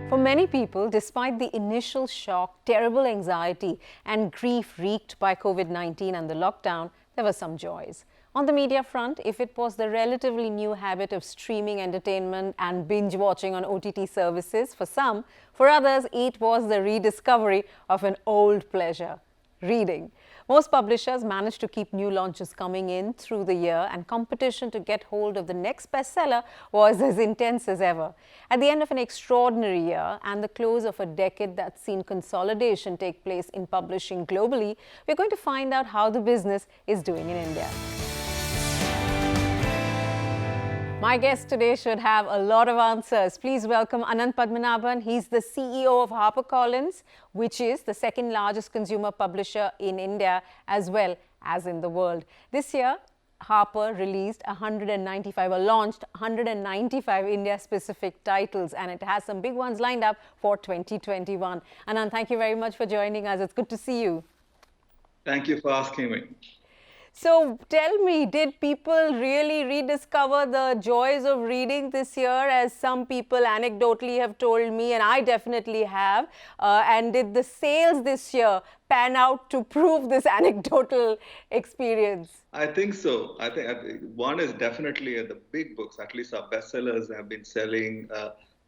For many people, despite the initial shock, terrible anxiety and grief wreaked by COVID-19 and the lockdown, there were some joys. On the media front, if it was the relatively new habit of streaming entertainment and binge watching on OTT services for some, for others it was the rediscovery of an old pleasure, reading. Most publishers managed to keep new launches coming in through the year, and competition to get hold of the next bestseller was as intense as ever. At the end of an extraordinary year and the close of a decade that's seen consolidation take place in publishing globally, we're going to find out how the business is doing in India. My guest today should have a lot of answers. Please welcome Ananth Padmanabhan. He's the CEO of HarperCollins, which is the second largest consumer publisher in India as well as in the world. This year, Harper released 195 or launched 195 India-specific titles, and it has some big ones lined up for 2021. Ananth, thank you very much for joining us. It's good to see you. Thank you for asking me. So tell me, did people really rediscover the joys of reading this year, as some people anecdotally have told me, and I definitely have? And did the sales this year pan out to prove this anecdotal experience? I think so. I think one is definitely the big books, at least our bestsellers, have been selling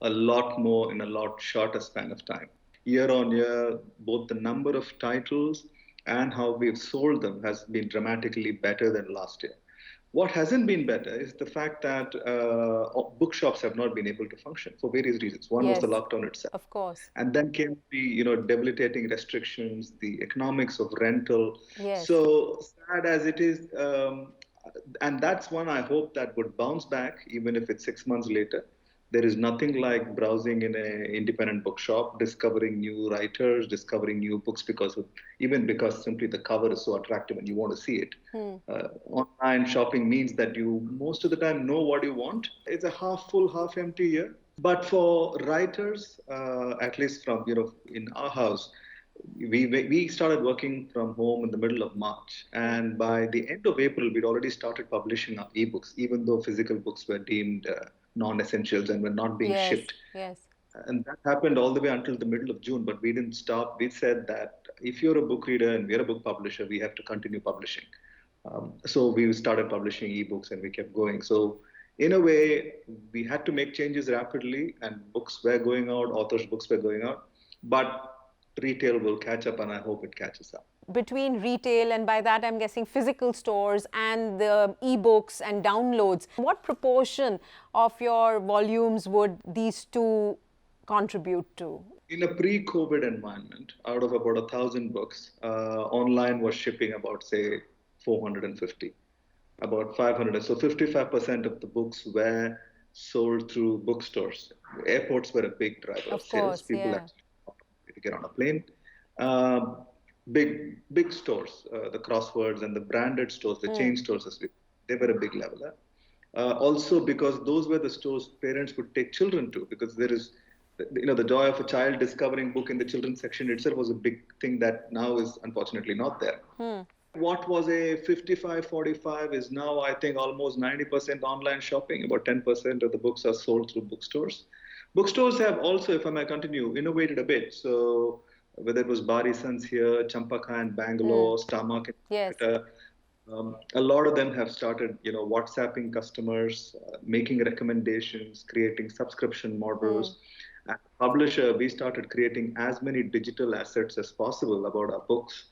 a lot more in a lot shorter span of time. Year on year, both the number of titles and how we've sold them has been dramatically better than last year. What hasn't been better is the fact that bookshops have not been able to function for various reasons. One was the lockdown itself. Of course. And then came the debilitating restrictions, the economics of rental. Yes. So sad as it is, and that's one I hope that would bounce back, even if it's 6 months later. There is nothing like browsing in an independent bookshop, discovering new writers, discovering new books because simply the cover is so attractive and you want to see it. Online shopping means that you most of the time know what you want. It's a half full, half empty year. But for writers, at least from in our house, we started working from home in the middle of March, and by the end of April, we'd already started publishing our ebooks, even though physical books were deemed non-essentials and were not being shipped. Yes. And that happened all the way until the middle of June, but we didn't stop. We said that if you're a book reader and we're a book publisher, we have to continue publishing. So we started publishing ebooks and we kept going. So in a way, we had to make changes rapidly, and books were going out, authors' books were going out, but retail will catch up, and I hope it catches up. Between retail, and by that I'm guessing physical stores, and the ebooks and downloads, what proportion of your volumes would these two contribute to? In a pre-COVID environment, out of about 1,000 books, online was shipping about, say, 450, about 500. So 55% of the books were sold through bookstores. Airports were a big driver of sales. People actually to get on a plane. Big stores, the Crosswords and the branded stores, the chain stores, they were a big leveler. Also because those were the stores parents would take children to, because there is, the joy of a child discovering book in the children's section itself was a big thing that now is unfortunately not there. What was a 55-45 is now, I think, almost 90% online shopping. About 10% of the books are sold through bookstores. Bookstores have also, if I may continue, innovated a bit. So whether it was Bari Sons here, Champaka in Bangalore, Star Market, a lot of them have started, WhatsApping customers, making recommendations, creating subscription models. As a publisher, we started creating as many digital assets as possible about our books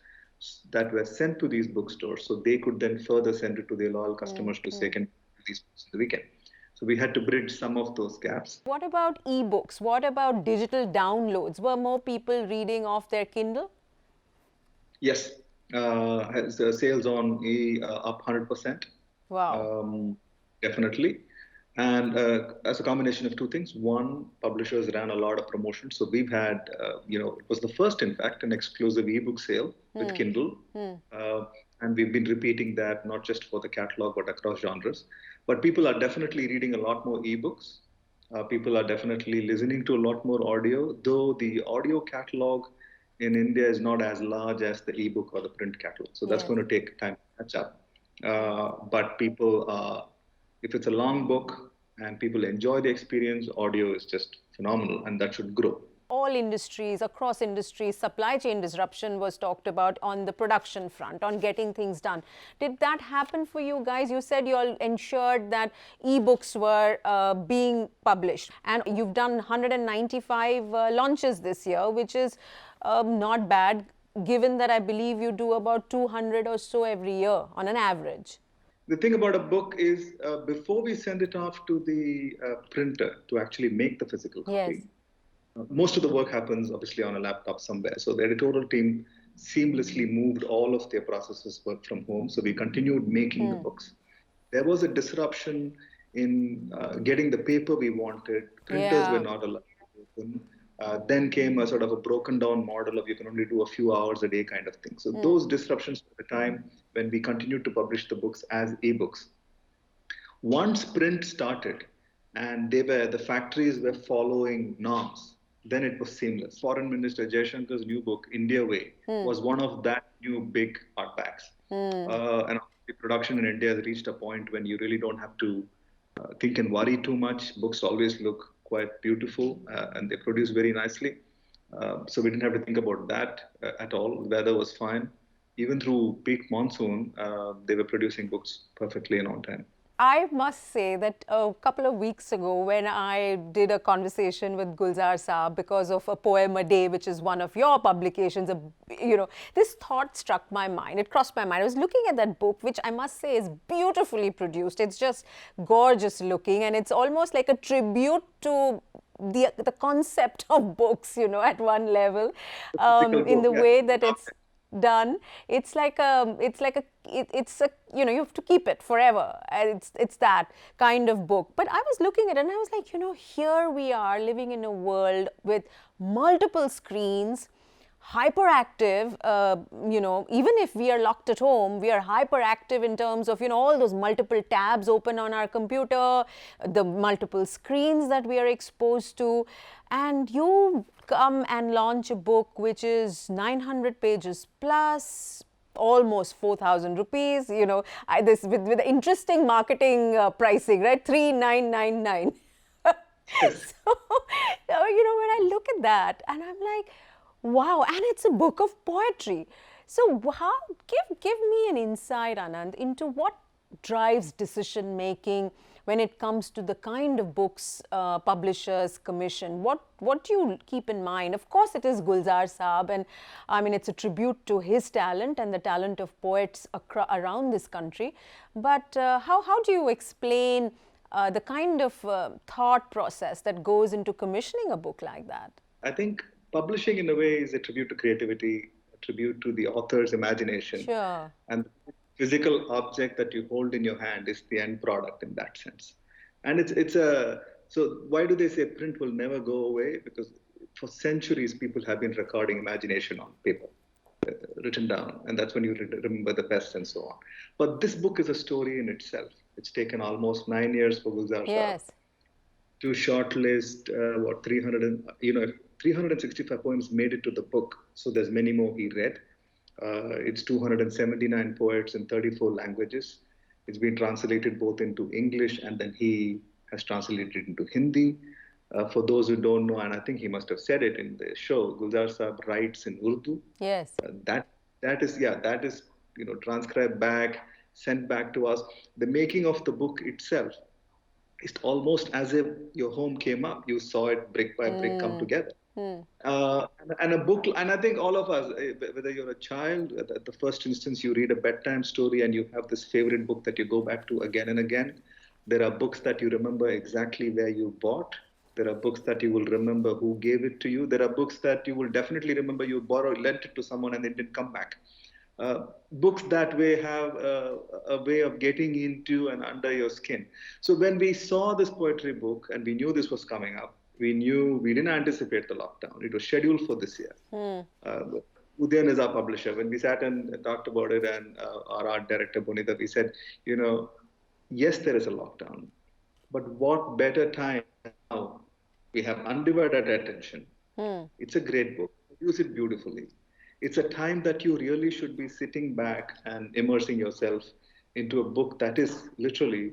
that were sent to these bookstores, so they could then further send it to their loyal customers to say, can these books in the weekend. So we had to bridge some of those gaps. What about ebooks? What about digital downloads? Were more people reading off their Kindle? Yes. Sales on up 100%. Wow. Definitely. And as a combination of two things. One, publishers ran a lot of promotions. So we've had, it was the first, in fact, an exclusive ebook sale with Kindle. And we've been repeating that not just for the catalog, but across genres. But people are definitely reading a lot more ebooks. People are definitely listening to a lot more audio, though the audio catalog in India is not as large as the ebook or the print catalog. So that's going to take time to catch up. But people, if it's a long book and people enjoy the experience, audio is just phenomenal, and that should grow. All industries, across industries, supply chain disruption was talked about on the production front, on getting things done. Did that happen for you guys? You said you all ensured that ebooks were being published, and you've done 195 launches this year, which is not bad, given that I believe you do about 200 or so every year on an average. The thing about a book is before we send it off to the printer to actually make the physical copy, Yes. Most of the work happens obviously on a laptop somewhere. So the editorial team seamlessly moved all of their processes work from home. So we continued making the books. There was a disruption in getting the paper we wanted. Printers were not allowed to open. Then came a sort of a broken down model of you can only do a few hours a day kind of thing. So those disruptions were the time when we continued to publish the books as ebooks. Once print started and the factories were following norms, then it was seamless. Foreign Minister Jaishankar's new book, India Way, was one of that new big hardbacks. And the production in India has reached a point when you really don't have to think and worry too much. Books always look quite beautiful and they produce very nicely. So we didn't have to think about that at all. The weather was fine. Even through peak monsoon, they were producing books perfectly and on time. I must say that a couple of weeks ago, when I did a conversation with Gulzar Saab because of a poem a day, which is one of your publications, this thought struck my mind. It crossed my mind. I was looking at that book, which I must say is beautifully produced. It's just gorgeous looking, and it's almost like a tribute to the concept of books, at one level, in the way that it's done. It's a you have to keep it forever. It's that kind of book. But I was looking at it and I was like, here we are living in a world with multiple screens, hyperactive, even if we are locked at home, we are hyperactive in terms of, all those multiple tabs open on our computer, the multiple screens that we are exposed to. And you come and launch a book which is 900 pages plus, almost 4,000 rupees, this with interesting marketing pricing, right? 3,999. Yes. So, when I look at that and I'm like, wow, and it's a book of poetry. So give me an insight, Ananth, into what drives decision making when it comes to the kind of books publishers commission. What do you keep in mind? Of course, it is Gulzar Saab, and I mean, it's a tribute to his talent and the talent of poets around this country. But how do you explain the kind of thought process that goes into commissioning a book like that? I think publishing in a way is a tribute to creativity, a tribute to the author's imagination. Sure. And the physical object that you hold in your hand is the end product in that sense. And so why do they say print will never go away? Because for centuries, people have been recording imagination on paper, written down. And that's when you remember the best and so on. But this book is a story in itself. It's taken almost 9 years for Gulzar Saab to shortlist 365 poems made it to the book. So there's many more he read. It's 279 poets in 34 languages. It's been translated both into English and then he has translated into Hindi. For those who don't know, and I think he must have said it in the show, Gulzar Saab writes in Urdu. Yes. That is transcribed back, sent back to us. The making of the book itself is almost as if your home came up. You saw it brick by brick come together. And a book, and I think all of us, whether you're a child, at the first instance, you read a bedtime story and you have this favorite book that you go back to again and again. There are books that you remember exactly where you bought. There are books that you will remember who gave it to you. There are books that you will definitely remember you borrowed, lent it to someone and it didn't come back. Books that way have a way of getting into and under your skin. So when we saw this poetry book and we knew this was coming up, we didn't anticipate the lockdown. It was scheduled for this year. Udayan is our publisher. When we sat and talked about it, and our art director, Bonita, we said, yes, there is a lockdown, but what better time now? We have undivided attention. It's a great book. Use it beautifully. It's a time that you really should be sitting back and immersing yourself into a book that is literally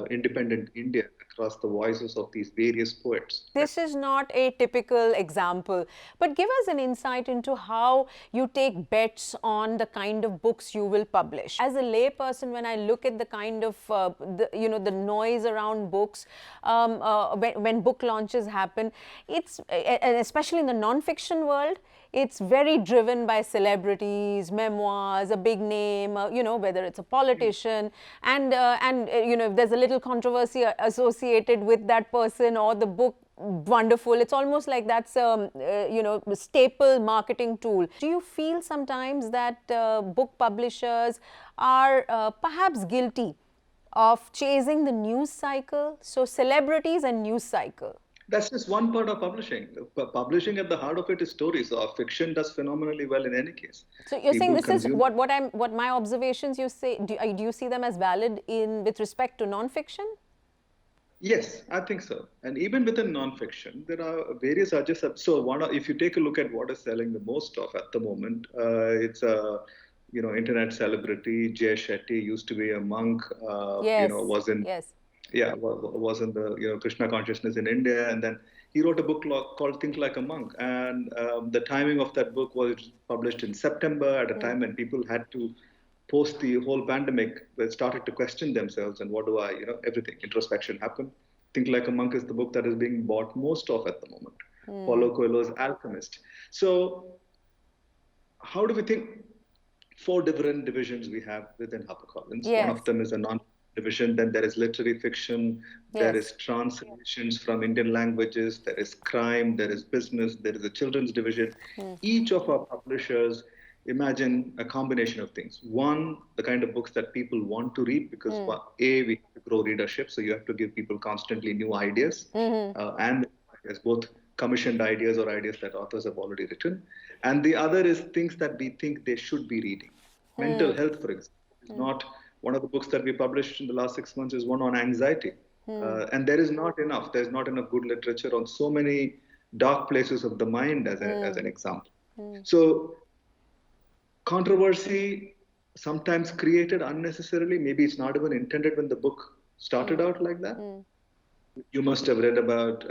independent India across the voices of these various poets. This is not a typical example, but give us an insight into how you take bets on the kind of books you will publish. As a layperson, when I look at the kind of the noise around books when book launches happen, it's and especially in the non-fiction world, it's very driven by celebrities, memoirs, a big name, whether it's a politician, and if there's a little controversy associated with that person or the book, wonderful. It's almost like that's a staple marketing tool. Do you feel sometimes that book publishers are perhaps guilty of chasing the news cycle? So celebrities and news cycle. That's just one part of publishing. Publishing at the heart of it is stories. So fiction does phenomenally well in any case. So you're saying this is what my observations you say. Do you see them as valid with respect to non-fiction? Yes, I think so. And even within non-fiction, there are various adjustments. So if you take a look at what is selling the most of at the moment, it's a internet celebrity. Jay Shetty used to be a monk. Yes. Was in the Krishna consciousness in India, and then he wrote a book called Think Like a Monk. And the timing of that book was published in September at a time when people had to, post the whole pandemic, they started to question themselves and what do I, everything, introspection happened. Think Like a Monk is the book that is being bought most of at the moment. Paulo Coelho's Alchemist. So how do we think? 4 different divisions we have within HarperCollins. Yes. One of them is a non-division. Then there is literary fiction. Yes. There is translations from Indian languages. There is crime. There is business. There is a children's division. Each of our publishers imagine a combination of things. One, the kind of books that people want to read, because we have to grow readership, so you have to give people constantly new ideas, and there's both commissioned ideas or ideas that authors have already written. And the other is things that we think they should be reading. Mental health, for example, is not one of the books that we published in the last 6 months is one on anxiety. And there is not enough. There's not enough good literature on so many dark places of the mind as an example. So controversy sometimes created unnecessarily. Maybe it's not even intended when the book started out like that. You must have read about,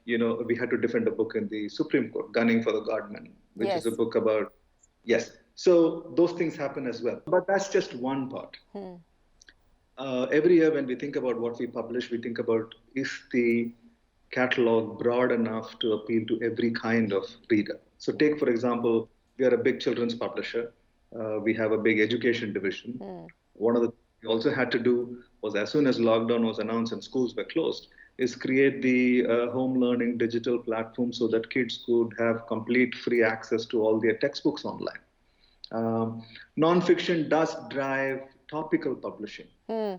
we had to defend a book in the Supreme Court, Gunning for the Godman, which is a book about, So those things happen as well. But that's just one part. Every year when we think about what we publish, we think about, is the catalog broad enough to appeal to every kind of reader? So take, for example, we are a big children's publisher. We have a big education division. One of the things we also had to do was, as soon as lockdown was announced and schools were closed, is create the home learning digital platform so that kids could have complete free access to all their textbooks online. Non-fiction does drive topical publishing.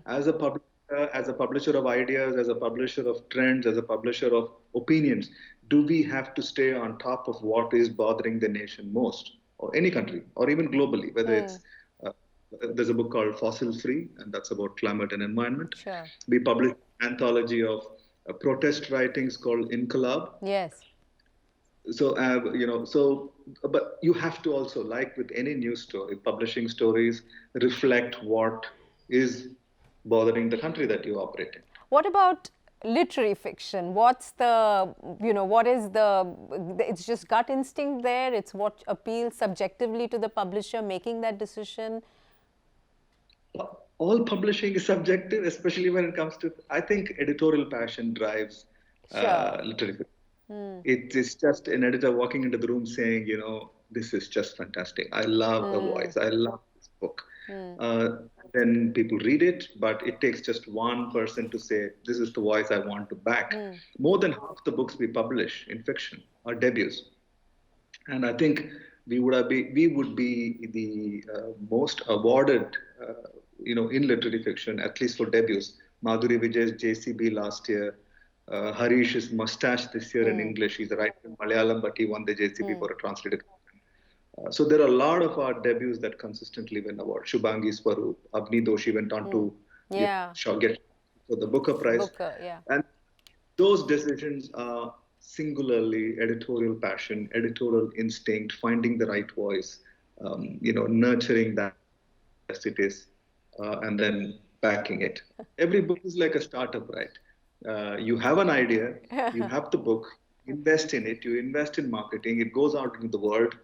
As a publisher of ideas, as a publisher of trends, as a publisher of opinions, do we have to stay on top of what is bothering the nation most, or any country, or even globally, whether it's there's a book called Fossil Free, and that's about climate and environment. Sure. We published an anthology of protest writings called Inqilab. Yes. So, but you have to also, like with any news story, publishing stories reflect what is bothering the country that you operate in. What about literary fiction? What's the, what is it's just gut instinct there? It's what appeals subjectively to the publisher making that decision? All publishing is subjective, especially when it comes to, I think editorial passion drives literary fiction. It is just an editor walking into the room saying, this is just fantastic. I love the voice. I love this book. Then people read it, but it takes just one person to say, this is the voice I want to back. More than half the books we publish in fiction are debuts. And I think we would be the most awarded, in literary fiction, at least for debuts. Madhuri Vijay's JCB last year, Harish's Mustache this year in English. He's a writer in Malayalam, but he won the JCB for a translated content. So there are a lot of our debuts that consistently win awards. Shubhangi Swaroop, Abni Doshi went on to get for the Booker Prize. And those decisions are singularly editorial passion, editorial instinct, finding the right voice, nurturing that as it is and then backing it. Every book is like a startup, right? You have an idea, you have the book, invest in it, you invest in marketing, it goes out into the world.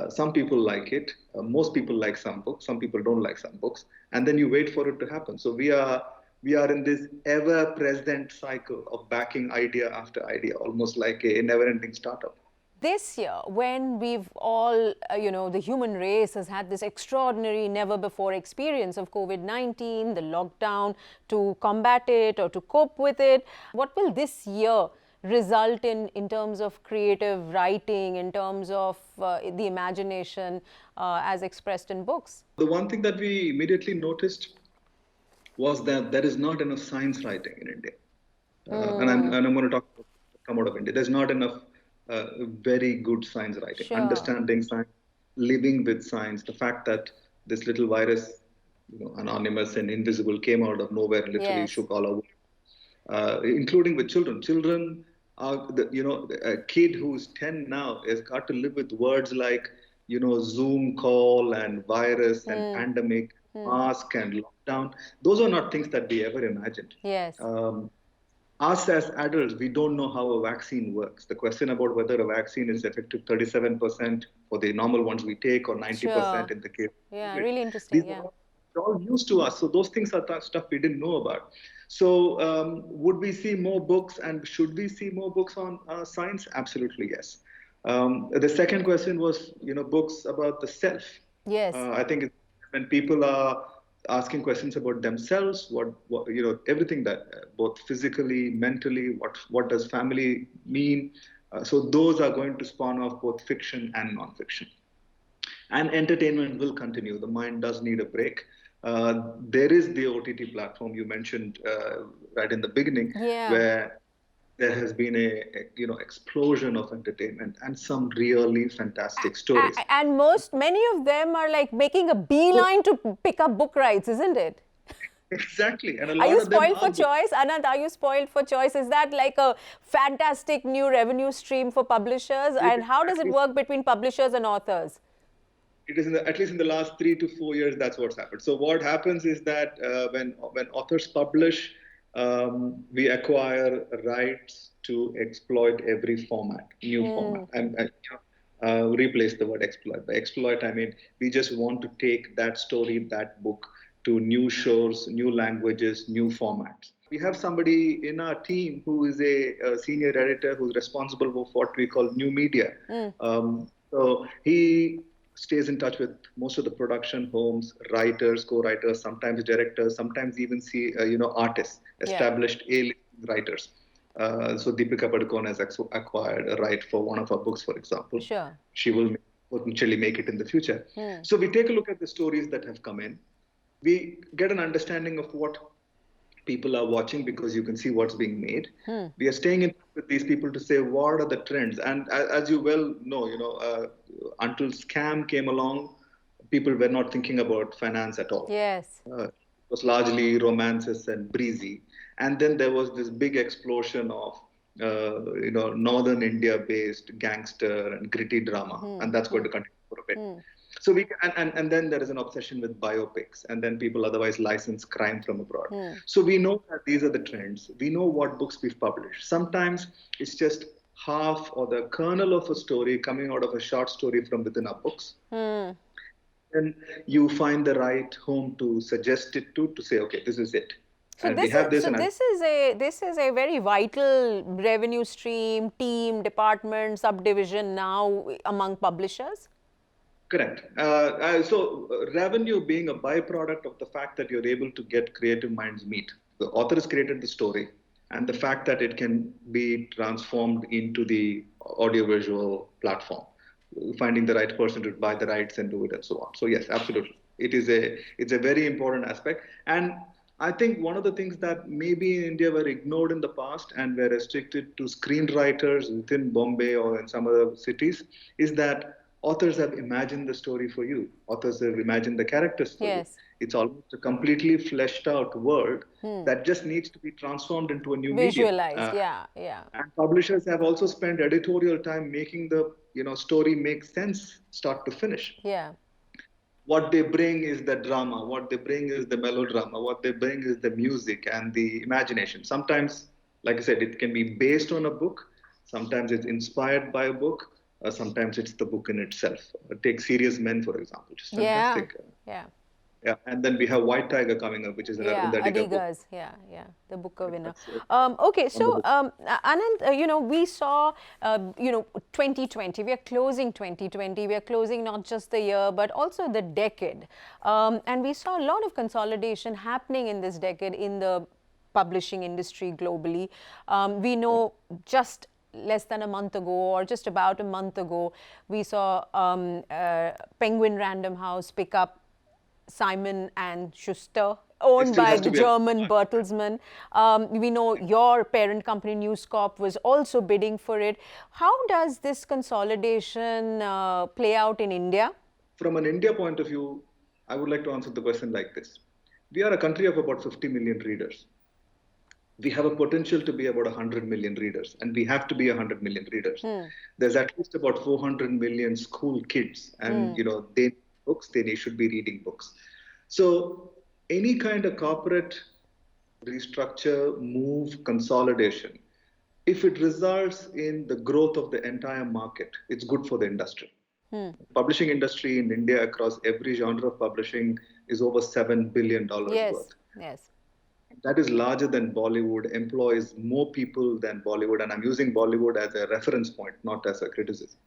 Some people like it, most people like some books, some people don't like some books, and then you wait for it to happen. So we are in this ever-present cycle of backing idea after idea, almost like a never-ending startup. This year, when we've all, the human race has had this extraordinary, never before experience of COVID-19, the lockdown, to combat it or to cope with it, what will this year result in terms of creative writing, in terms of the imagination as expressed in books? The one thing that we immediately noticed was that there is not enough science writing in India. And I'm going to come out of India. There's not enough very good science writing, Sure. understanding science, living with science. The fact that this little virus, anonymous and invisible, came out of nowhere, literally Yes. shook all over, including with children. Children are, a kid who's 10 now has got to live with words like, Zoom call and virus and pandemic, mask and lockdown. Those are not things that we ever imagined. Yes. Us as adults, we don't know how a vaccine works. The question about whether a vaccine is effective 37% for the normal ones we take or 90% in the case. Yeah, really interesting. These are all news to us. So those things are stuff we didn't know about. So would we see more books, and should we see more books on science? Absolutely, yes. The second question was, books about the self. Yes. I think when people are asking questions about themselves, what everything that both physically, mentally, what does family mean? So those are going to spawn off both fiction and non-fiction. And entertainment will continue. The mind does need a break. There is the OTT platform you mentioned right in the beginning, where there has been a explosion of entertainment and some really fantastic stories. And many of them are like making a beeline to pick up book rights, isn't it? Exactly. And a are lot you of them spoiled for choice? Ananth, are you spoiled for choice? Is that like a fantastic new revenue stream for publishers? And how does it work between publishers and authors? It is at least in the last 3 to 4 years, that's what's happened. So what happens is that when authors publish, we acquire rights to exploit every format, new format. And replace the word exploit. By exploit, I mean we just want to take that story, that book, to new shores, new languages, new formats. We have somebody in our team who is a senior editor who's responsible for what we call new media. So he stays in touch with most of the production homes, writers, co-writers, sometimes directors, sometimes even artists, established A-list writers. So Deepika Padukone has acquired a right for one of our books, for example. Sure. She will potentially make it in the future. So we take a look at the stories that have come in. We get an understanding of what people are watching, because you can see what's being made. We are staying in touch with these people to say what are the trends. And as you well know, until Scam came along, people were not thinking about finance at all. Yes. It was largely romances and breezy. And then there was this big explosion of northern India-based gangster and gritty drama, and that's going to continue for a bit. So and then there is an obsession with biopics, and then people otherwise license crime from abroad. So we know that these are the trends. We know what books we've published. Sometimes it's just half or the kernel of a story coming out of a short story from within our books. And you find the right home to suggest it to say, okay, this is it. So this is a very vital revenue stream, team, department, subdivision now among publishers. Correct. So revenue being a byproduct of the fact that you're able to get creative minds meet. The author has created the story, and the fact that it can be transformed into the audiovisual platform, finding the right person to buy the rights and do it and so on. So yes, absolutely. It's a very important aspect. And I think one of the things that maybe in India were ignored in the past and were restricted to screenwriters within Bombay or in some other cities is that authors have imagined the story for you. Authors have imagined the characters for you. It's almost a completely fleshed out world that just needs to be transformed into a new visualized, medium. And publishers have also spent editorial time making the story make sense start to finish. what they bring is the drama, what they bring is the melodrama, what they bring is the music and the imagination. Sometimes, like I said, it can be based on a book, sometimes it's inspired by a book, sometimes it's the book in itself. Take Serious Men, for example, which is Yeah, fantastic. yeah. Yeah, and then we have White Tiger coming up, which is an Yeah, Arvind Adiga book. Adigas. Yeah, yeah, the Booker winner. That's Okay, so wonderful. Ananth, we saw, 2020. We are closing 2020. We are closing not just the year, but also the decade. And we saw a lot of consolidation happening in this decade in the publishing industry globally. We know just less than a month ago, or just about a month ago, we saw Penguin Random House pick up Simon and Schuster, It owned still by has the to be a German Bertelsmann. We know your parent company, News Corp, was also bidding for it. How does this consolidation play out in India? From an India point of view, I would like to answer the question like this. We are a country of about 50 million readers. We have a potential to be about 100 million readers, and we have to be 100 million readers. There's at least about 400 million school kids, and they need books, they should be reading books. So any kind of corporate restructure, move, consolidation, if it results in the growth of the entire market, it's good for the industry. Publishing industry in India across every genre of publishing is over $7 billion Yes, worth. yes. That is larger than Bollywood, employs more people than Bollywood, and I'm using Bollywood as a reference point, not as a criticism.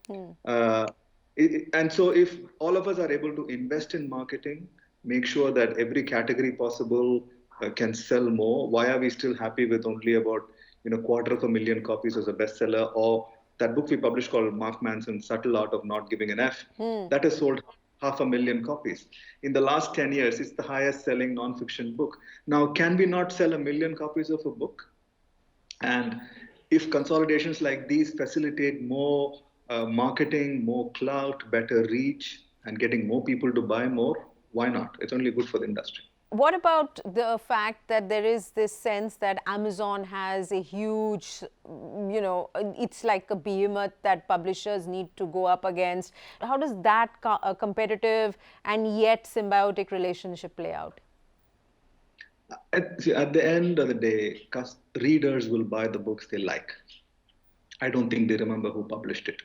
And so if all of us are able to invest in marketing, make sure that every category possible can sell more, why are we still happy with only about 250,000 copies as a bestseller? Or that book we published called Mark Manson's Subtle Art of Not Giving an F, that has sold 500,000 copies. In the last 10 years, it's the highest selling non-fiction book. Now, can we not sell 1,000,000 copies of a book? And if consolidations like these facilitate more marketing, more clout, better reach, and getting more people to buy more, why not? It's only good for the industry. What about the fact that there is this sense that Amazon has a huge, it's like a behemoth that publishers need to go up against? How does that competitive and yet symbiotic relationship play out? At the end of the day, readers will buy the books they like. I don't think they remember who published it.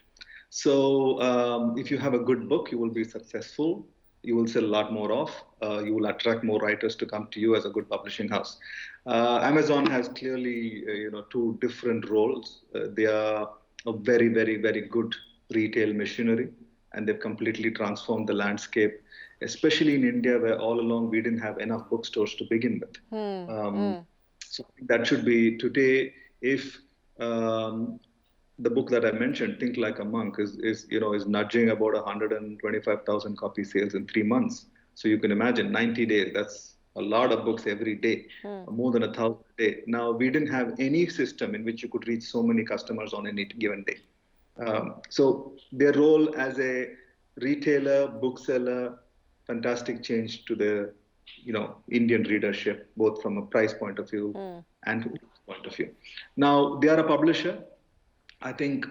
So if you have a good book, you will be successful. You will sell a lot more of. You will attract more writers to come to you as a good publishing house. Amazon has clearly, two different roles. They are a very, very, very good retail machinery, and they've completely transformed the landscape, especially in India, where all along we didn't have enough bookstores to begin with. So I think that should be today. If the book that I mentioned, Think Like a Monk, is nudging about 125,000 copy sales in 3 months. So you can imagine 90 days. That's a lot of books every day, more than 1,000 a day. Now we didn't have any system in which you could reach so many customers on any given day. So their role as a retailer, bookseller, fantastic change to the Indian readership, both from a price point of view and point of view. Now they are a publisher. I think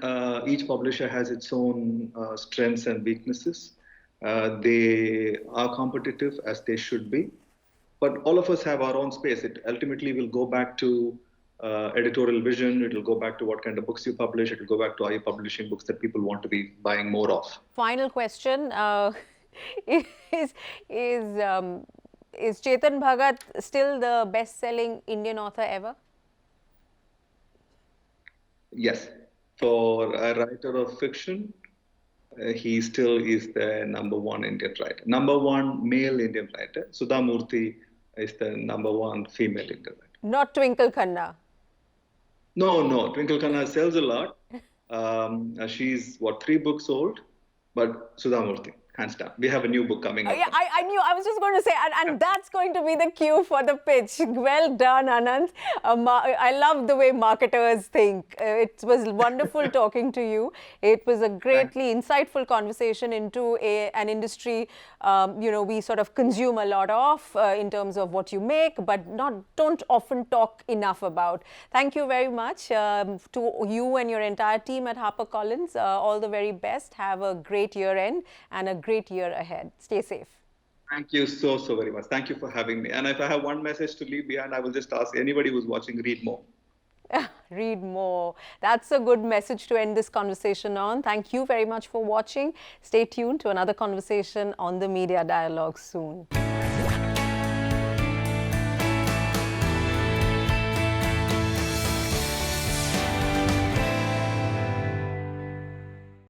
each publisher has its own strengths and weaknesses. They are competitive as they should be, but all of us have our own space. It ultimately will go back to editorial vision. It will go back to what kind of books you publish. It will go back to are you publishing books that people want to be buying more of. Final question: is Chetan Bhagat still the best-selling Indian author ever? Yes. For a writer of fiction, he still is the #1 Indian writer. #1 male Indian writer. Sudha Murthy is the #1 female Indian writer. Not Twinkle Khanna. No. Twinkle Khanna sells a lot. She's 3 books old, but Sudha Murthy, hands down. We have a new book coming up. Yeah, I knew. I was just going to say, and that's going to be the cue for the pitch. Well done, Ananth. I love the way marketers think. It was wonderful talking to you. It was a greatly insightful conversation into an industry, we sort of consume a lot of in terms of what you make, but don't often talk enough about. Thank you very much to you and your entire team at HarperCollins. All the very best. Have a great year end and a great year ahead. Stay safe. Thank you so very much. Thank you for having me. And if I have one message to leave behind, I will just ask anybody who's watching, read more. Read more. That's a good message to end this conversation on. Thank you very much for watching. Stay tuned to another conversation on the Media Dialogue soon.